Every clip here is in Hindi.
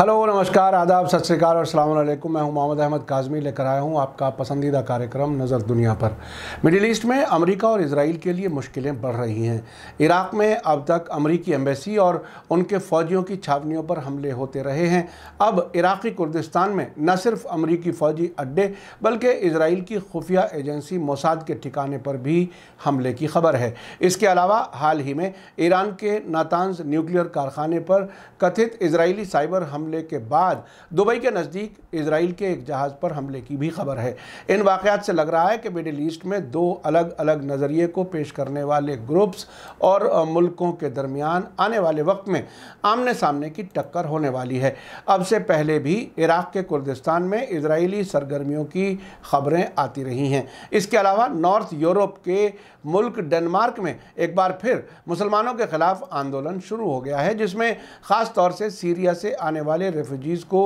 हेलो, नमस्कार, आदाब, सत श्री अकाल और अस्सलाम वालेकुम। मैं हूं मोहम्मद अहमद काज़मी, लेकर आया हूं आपका पसंदीदा कार्यक्रम नज़र दुनिया पर। मिडिल ईस्ट में अमेरिका और इजराइल के लिए मुश्किलें बढ़ रही हैं। इराक़ में अब तक अमेरिकी एम्बेसी और उनके फ़ौजियों की छावनियों पर हमले होते रहे हैं। अब इराक़ी कुर्दिस्तान में न सिर्फ अमेरिकी फ़ौजी अड्डे बल्कि इजराइल की खुफिया एजेंसी मोसाद के ठिकाने पर भी हमले की खबर है। इसके अलावा हाल ही में ईरान के नातांज न्यूक्लियर कारखाने पर कथित इजरायली साइबर हमले के बाद दुबई के नज़दीक इजराइल के एक जहाज़ पर हमले की भी खबर है। इन वाक़यात से लग रहा है कि मिडिल ईस्ट में दो अलग अलग नज़रिए को पेश करने वाले ग्रुप्स और मुल्कों के दरमियान आने वाले वक्त में आमने सामने की टक्कर होने वाली है। अब से पहले भी इराक़ के कुर्दिस्तान में इजरायली सरगर्मियों की खबरें आती रही हैं। इसके अलावा नॉर्थ यूरोप के मुल्क डेनमार्क में एक बार फिर मुसलमानों के खिलाफ आंदोलन शुरू हो गया है, जिसमें ख़ास तौर से सीरिया से आने वाले रेफ्यूजीज़ को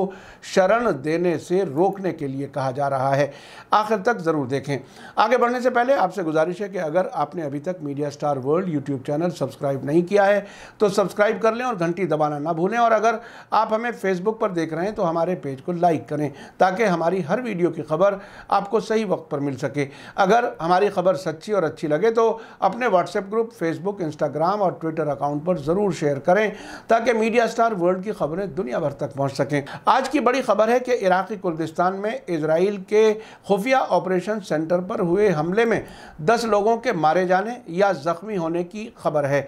शरण देने से रोकने के लिए कहा जा रहा है। आखिर तक ज़रूर देखें। आगे बढ़ने से पहले आपसे गुजारिश है कि अगर आपने अभी तक media star world YouTube channel subscribe नहीं किया है तो सब्सक्राइब कर लें और घंटी दबाना ना भूलें। और अगर आप हमें फेसबुक पर देख रहे हैं तो हमारे पेज को लाइक करें ताकि हमारी हर वीडियो की खबर आपको सही वक्त पर मिल सके। अगर हमारी खबर सच्ची और अच्छी लगे तो अपने व्हाट्सएप ग्रुप, फेसबुक, इंस्टाग्राम और ट्विटर अकाउंट पर ज़रूर शेयर करें ताकि मीडिया स्टार वर्ल्ड की खबरें दुनिया भर तक पहुंच सकें। आज की बड़ी खबर है कि इराक़ी कुर्दिस्तान में इजराइल के खुफिया ऑपरेशन सेंटर पर हुए हमले में 10 लोगों के मारे जाने या ज़ख्मी होने की खबर है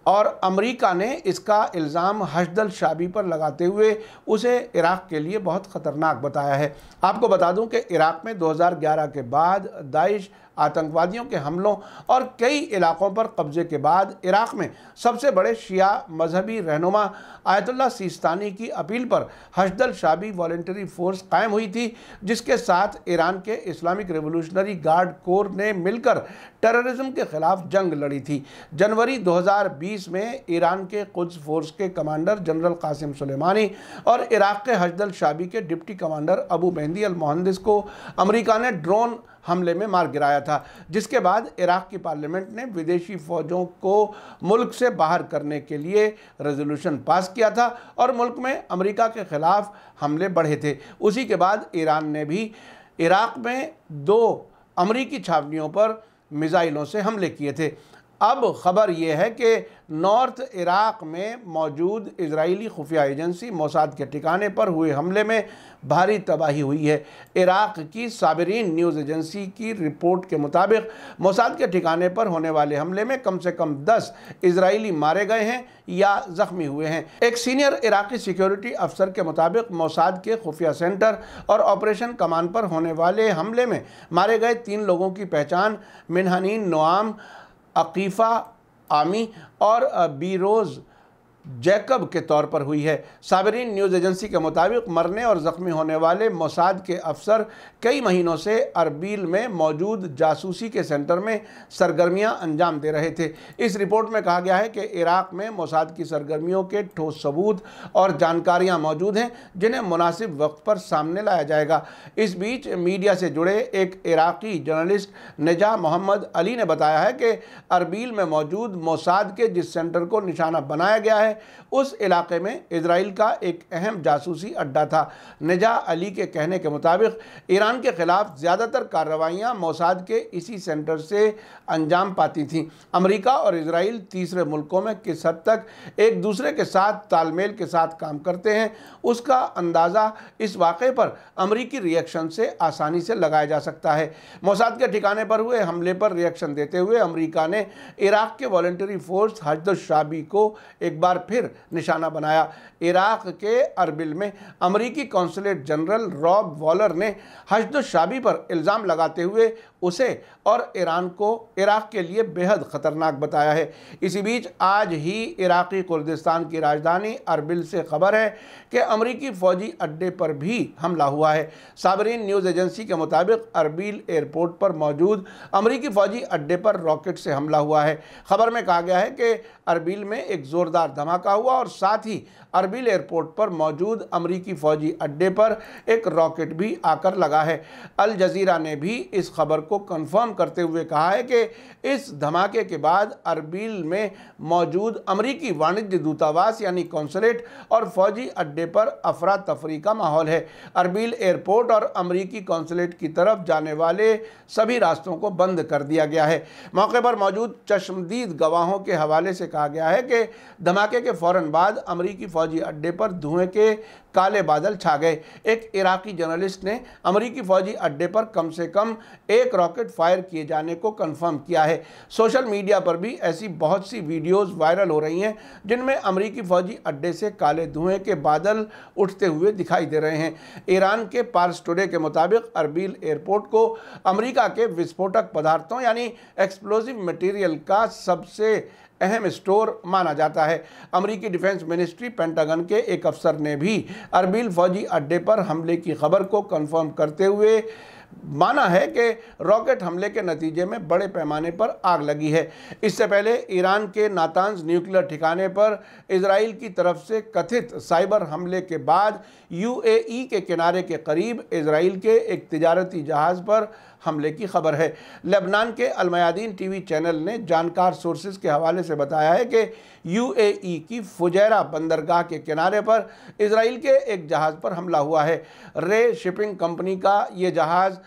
और अमेरिका ने इसका इल्ज़ाम हश्द शाबी पर लगाते हुए उसे इराक़ के लिए बहुत ख़तरनाक बताया है। आपको बता दूं कि इराक़ में 2011 के बाद दाइश आतंकवादियों के हमलों और कई इलाक़ों पर कब्ज़े के बाद इराक़ में सबसे बड़े शिया मजहबी रहनुमा आयतुल्लाह सिस्तानी की अपील पर हश्द शाबी वॉलंटरी फ़ोर्स कायम हुई थी, जिसके साथ ईरान के इस्लामिक रेवोल्यूशनरी गार्ड कोर ने मिलकर टेररिज्म के ख़िलाफ़ जंग लड़ी थी। जनवरी 2020 में ईरान के कुद्स फोर्स के कमांडर जनरल कासिम सुलेमानी और इराक़ के हश्द शाबी के डिप्टी कमांडर अबू मेहदी अल मोहंदिस को अमेरिका ने ड्रोन हमले में मार गिराया था, जिसके बाद इराक़ की पार्लियामेंट ने विदेशी फ़ौजों को मुल्क से बाहर करने के लिए रेजोल्यूशन पास किया था और मुल्क में अमेरिका के ख़िलाफ़ हमले बढ़े थे। उसी के बाद ईरान ने भी इराक़ में 2 अमेरिकी छावनियों पर मिसाइलों से हमले किए थे। अब ख़बर यह है कि नॉर्थ इराक़ में मौजूद इजरायली खुफिया एजेंसी मोसाद के ठिकाने पर हुए हमले में भारी तबाही हुई है। इराक़ की साबरीन न्यूज़ एजेंसी की रिपोर्ट के मुताबिक मोसाद के ठिकाने पर होने वाले हमले में कम से कम 10 इजरायली मारे गए हैं या ज़ख्मी हुए हैं। एक सीनियर इराक़ी सिक्योरिटी अफसर के मुताबिक मोसाद के खुफिया सेंटर और ऑपरेशन कमान पर होने वाले हमले में मारे गए 3 लोगों की पहचान मिनहानीन नोआम, अकीफ़ा आमी और बीरोज़ जैकब के तौर पर हुई है। साबरीन न्यूज़ एजेंसी के मुताबिक मरने और ज़ख्मी होने वाले मोसाद के अफसर कई महीनों से अरबील में मौजूद जासूसी के सेंटर में सरगर्मियां अंजाम दे रहे थे। इस रिपोर्ट में कहा गया है कि इराक़ में मोसाद की सरगर्मियों के ठोस सबूत और जानकारियां मौजूद हैं, जिन्हें मुनासिब वक्त पर सामने लाया जाएगा। इस बीच मीडिया से जुड़े एक इराक़ी जर्नलिस्ट नेजा मोहम्मद अली ने बताया है कि अरबील में मौजूद मोसाद के जिस सेंटर को निशाना बनाया गया है उस इलाके में इजराइल का एक अहम जासूसी अड्डा था। नेजा अली के कहने के मुताबिक ईरान के खिलाफ ज़्यादातर कार्रवाइयाँ मोसाद के इसी सेंटर से अंजाम पाती थीं। अमेरिका और इजराइल तीसरे मुल्कों में किस हद तक एक दूसरे के साथ तालमेल के साथ काम करते हैं उसका अंदाज़ा इस वाक़े पर अमेरिकी रिएक्शन से आसानी से लगाया जा सकता है। मोसाद के ठिकाने पर हुए हमले पर रिएक्शन देते हुए अमेरिका ने इराक़ के वॉलंटरी फ़ोर्स हश्द शाबी को एक बार फिर निशाना बनाया। इराक़ के अरबिल में अमेरिकी कौंसलेट जनरल रॉब वॉलर ने हश्द शाबी पर इल्ज़ाम लगाते हुए उसे और ईरान को इराक़ के लिए बेहद ख़तरनाक बताया है। इसी बीच आज ही इराक़ी कुर्दिस्तान की राजधानी अरबिल से खबर है कि अमेरिकी फ़ौजी अड्डे पर भी हमला हुआ है। साबरीन न्यूज़ एजेंसी के मुताबिक अरबिल एयरपोर्ट पर मौजूद अमेरिकी फ़ौजी अड्डे पर रॉकेट से हमला हुआ है। खबर में कहा गया है कि अरबिल में एक ज़ोरदार धमाका धमाका हुआ और साथ ही अरबिल एयरपोर्ट पर मौजूद अमरीकी फौजी अड्डे पर एक रॉकेट भी आकर लगा है। अल जजीरा ने भी इस खबर को कंफर्म करते हुए कहा है कि इस धमाके के बाद अरबिल में मौजूद अमरीकी वाणिज्य दूतावास यानी कौंसलेट और फौजी अड्डे पर अफरा तफरी का माहौल है। अरबिल एयरपोर्ट और अमरीकी कौंसलेट की तरफ जाने वाले सभी रास्तों को बंद कर दिया गया है। मौके पर मौजूद चश्मदीद गवाहों के हवाले से कहा गया है कि धमाके के फौरन बाद अमरीकी फौजी अड्डे पर धुएं के काले बादल छा गए। एक इराकी जर्नलिस्ट ने अमरीकी फौजी अड्डे पर कम से कम एक रॉकेट फायर किए जाने को कंफर्म किया है। सोशल मीडिया पर भी ऐसी बहुत सी वीडियोस वायरल हो रही हैं जिनमें अमरीकी फौजी अड्डे से काले धुएं के बादल उठते हुए दिखाई दे रहे हैं। ईरान के पार्स टुडे के मुताबिक अरबिल एयरपोर्ट को अमेरिका के विस्फोटक पदार्थों यानी एक्सप्लोजिव मटेरियल का सबसे अहम स्टोर माना जाता है। अमेरिकी डिफेंस मिनिस्ट्री पेंटागन के एक अफसर ने भी अरबिल फौजी अड्डे पर हमले की खबर को कंफर्म करते हुए माना है कि रॉकेट हमले के नतीजे में बड़े पैमाने पर आग लगी है। इससे पहले ईरान के नातांज न्यूक्लियर ठिकाने पर इजराइल की तरफ से कथित साइबर हमले के बाद यूएई के किनारे के करीब इजराइल के एक तिजारती जहाज़ पर हमले की खबर है। लेबनान के अल मयादीन टीवी चैनल ने जानकार सोर्सेज के हवाले से बताया है कि यूएई की फुजैरा बंदरगाह के किनारे पर इजराइल के एक जहाज़ पर हमला हुआ है। रे शिपिंग कंपनी का ये जहाज़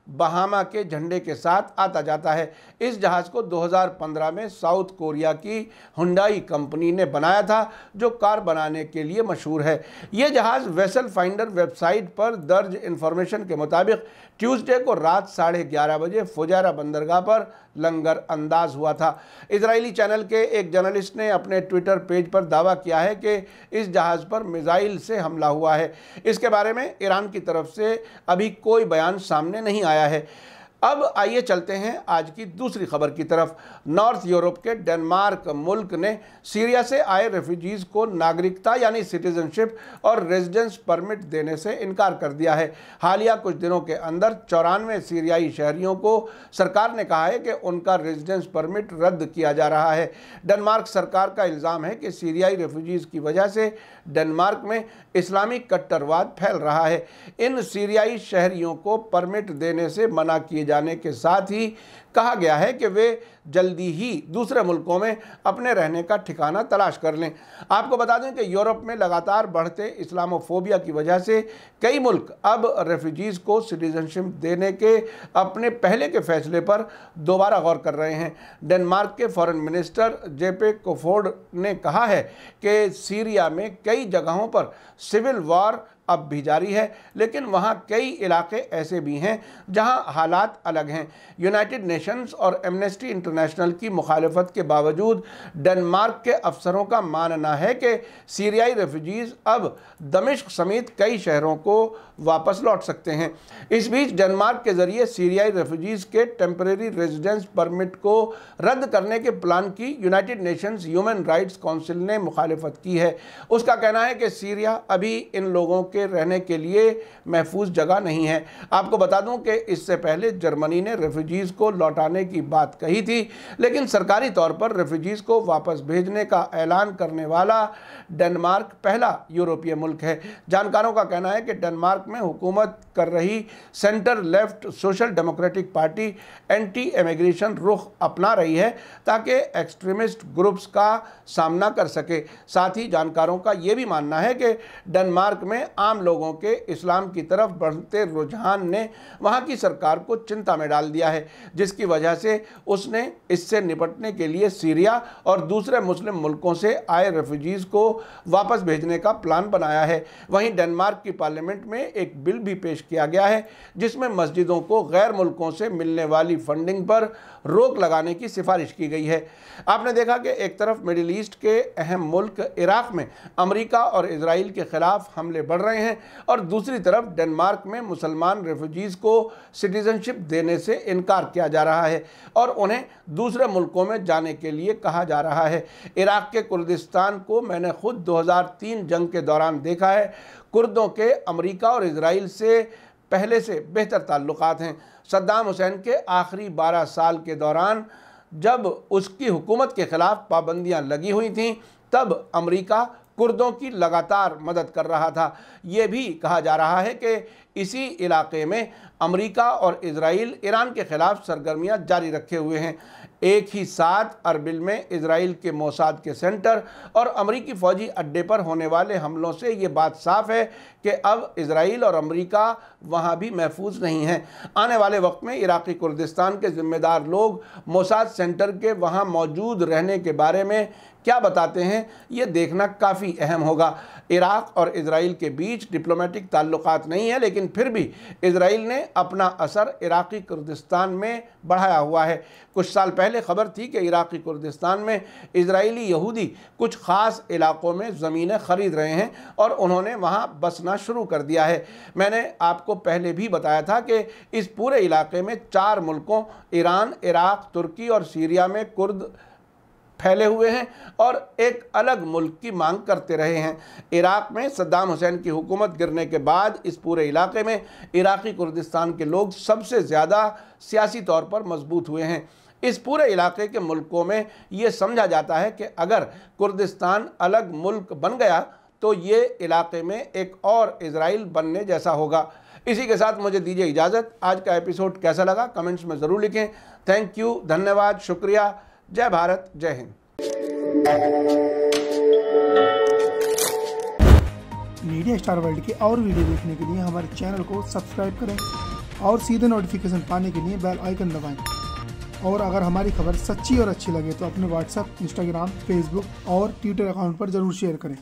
बहामा के झंडे के साथ आता जाता है। इस जहाज़ को 2015 में साउथ कोरिया की हुंडई कंपनी ने बनाया था जो कार बनाने के लिए मशहूर है। ये जहाज़ वेसल फाइंडर वेबसाइट पर दर्ज इंफॉर्मेशन के मुताबिक ट्यूसडे को रात 11:30 बजे फुजैरा बंदरगाह पर लंगर अंदाज हुआ था। इजरायली चैनल के एक जर्नलिस्ट ने अपने ट्विटर पेज पर दावा किया है कि इस जहाज़ पर मिसाइल से हमला हुआ है। इसके बारे में ईरान की तरफ से अभी कोई बयान सामने नहीं आया है। अब आइए चलते हैं आज की दूसरी खबर की तरफ। नॉर्थ यूरोप के डेनमार्क मुल्क ने सीरिया से आए रेफ्यूजीज़ को नागरिकता यानी सिटीजनशिप और रेजिडेंस परमिट देने से इनकार कर दिया है। हालिया कुछ दिनों के अंदर 94 सीरियाई शहरियों को सरकार ने कहा है कि उनका रेजिडेंस परमिट रद्द किया जा रहा है। डेनमार्क सरकार का इल्ज़ाम है कि सीरियाई रेफ्यूजीज़ की वजह से डेनमार्क में इस्लामी कट्टरवाद फैल रहा है। इन सीरियाई शहरियों को परमिट देने से मना किए जाने के साथ ही कहा गया है कि वे जल्दी ही दूसरे मुल्कों में अपने रहने का ठिकाना तलाश कर लें। आपको बता दें कि यूरोप में लगातार बढ़ते इस्लामोफोबिया की वजह से कई मुल्क अब रेफ्यूजीज़ को सिटीजनशिप देने के अपने पहले के फैसले पर दोबारा गौर कर रहे हैं। डेनमार्क के फॉरेन मिनिस्टर जेपे कोफोर्ड ने कहा है कि सीरिया में कई जगहों पर सिविल वॉर अब भी जारी है, लेकिन वहाँ कई इलाके ऐसे भी हैं जहाँ हालात अलग हैं। यूनाइटेड नेशंस और एमनेस्टी इंटरनेशनल की मुखालफत के बावजूद डेनमार्क के अफसरों का मानना है कि सीरियाई रेफ्यूजीज़ अब दमिश्क समेत कई शहरों को वापस लौट सकते हैं। इस बीच डेनमार्क के ज़रिए सीरियाई रेफ्यूजीज़ के टेम्परेरी रेजिडेंस परमिट को रद्द करने के प्लान की United Nations human rights council ने मुखालफत की है। उसका कहना है कि सीरिया अभी इन लोगों के रहने के लिए महफूज जगह नहीं है। आपको बता दूं कि इससे पहले जर्मनी ने रेफ्यूजीज़ को लौटाने की बात कही थी, लेकिन सरकारी तौर पर रेफ्यूजीज़ को वापस भेजने का ऐलान करने वाला डेनमार्क पहला यूरोपीय मुल्क है। जानकारों का कहना है कि डेनमार्क में हुकूमत कर रही centre left social democratic party anti immigration रुख अपना रही है ताकि एक्सट्रीमिस्ट ग्रुप्स का सामना कर सके। साथ ही जानकारों का ये भी मानना है कि डेनमार्क में आम लोगों के इस्लाम की तरफ बढ़ते रुझान ने वहाँ की सरकार को चिंता में डाल दिया है, जिसकी वजह से उसने इससे निपटने के लिए सीरिया और दूसरे मुस्लिम मुल्कों से आए रेफ्यूजीज़ को वापस भेजने का प्लान बनाया है। वहीं डेनमार्क की पार्लियामेंट में एक बिल भी पेश किया गया है जिसमें मस्जिदों को गैर मुल्कों से मिलने वाली फंडिंग पर रोक लगाने की सिफारिश की गई है। आपने देखा कि एक तरफ मिडिल ईस्ट के अहम मुल्क इराक में अमेरिका और इजराइल के खिलाफ हमले बढ़ रहे हैं और दूसरी तरफ डेनमार्क में मुसलमान रेफ्यूजीज़ को सिटीजनशिप देने से इनकार किया जा रहा है और उन्हें दूसरे मुल्कों में जाने के लिए कहा जा रहा है। इराक के कुर्दिस्तान को मैंने खुद 2003 जंग के दौरान देखा है। कुर्दों के अमेरिका और इजराइल से पहले से बेहतर ताल्लुकात हैं। सद्दाम हुसैन के आखिरी 12 साल के दौरान जब उसकी हुकूमत के ख़िलाफ़ पाबंदियां लगी हुई थीं तब अमेरिका कुर्दों की लगातार मदद कर रहा था। ये भी कहा जा रहा है कि इसी इलाके में अमेरिका और इजराइल ईरान के खिलाफ सरगर्मियां जारी रखे हुए हैं। एक ही साथ अरबिल में इजराइल के मोसाद के सेंटर और अमेरिकी फ़ौजी अड्डे पर होने वाले हमलों से ये बात साफ है कि अब इजराइल और अमेरिका वहाँ भी महफूज नहीं हैं। आने वाले वक्त में इराक़ी कुर्दिस्तान के ज़िम्मेदार लोग मोसाद सेंटर के वहाँ मौजूद रहने के बारे में क्या बताते हैं, ये देखना काफ़ी अहम होगा। इराक़ और इजराइल के बीच डिप्लोमेटिक ताल्लुकात नहीं है, लेकिन फिर भी इजराइल ने अपना असर इराक़ी कुर्दिस्तान में बढ़ाया हुआ है। कुछ साल पहले खबर थी कि इराक़ी कुर्दिस्तान में इजरायली यहूदी कुछ ख़ास इलाक़ों में ज़मीनें ख़रीद रहे हैं और उन्होंने वहाँ बसना शुरू कर दिया है। मैंने आपको पहले भी बताया था कि इस पूरे इलाके में 4 मुल्कों ईरान, इराक़, तुर्की और सीरिया में कुर्द फैले हुए हैं और एक अलग मुल्क की मांग करते रहे हैं। इराक़ में सद्दाम हुसैन की हुकूमत गिरने के बाद इस पूरे इलाके में इराक़ी कुर्दिस्तान के लोग सबसे ज़्यादा सियासी तौर पर मजबूत हुए हैं। इस पूरे इलाके के मुल्कों में ये समझा जाता है कि अगर कुर्दिस्तान अलग मुल्क बन गया तो ये इलाके में एक और इजराइल बनने जैसा होगा। इसी के साथ मुझे दीजिए इजाज़त। आज का एपिसोड कैसा लगा कमेंट्स में ज़रूर लिखें। थैंक यू, धन्यवाद, शुक्रिया। जय भारत, जय हिंद। मीडिया स्टार वर्ल्ड के और वीडियो देखने के लिए हमारे चैनल को सब्सक्राइब करें और सीधे नोटिफिकेशन पाने के लिए बेल आइकन दबाएं। और अगर हमारी खबर सच्ची और अच्छी लगे तो अपने व्हाट्सएप, इंस्टाग्राम, फेसबुक और ट्विटर अकाउंट पर जरूर शेयर करें।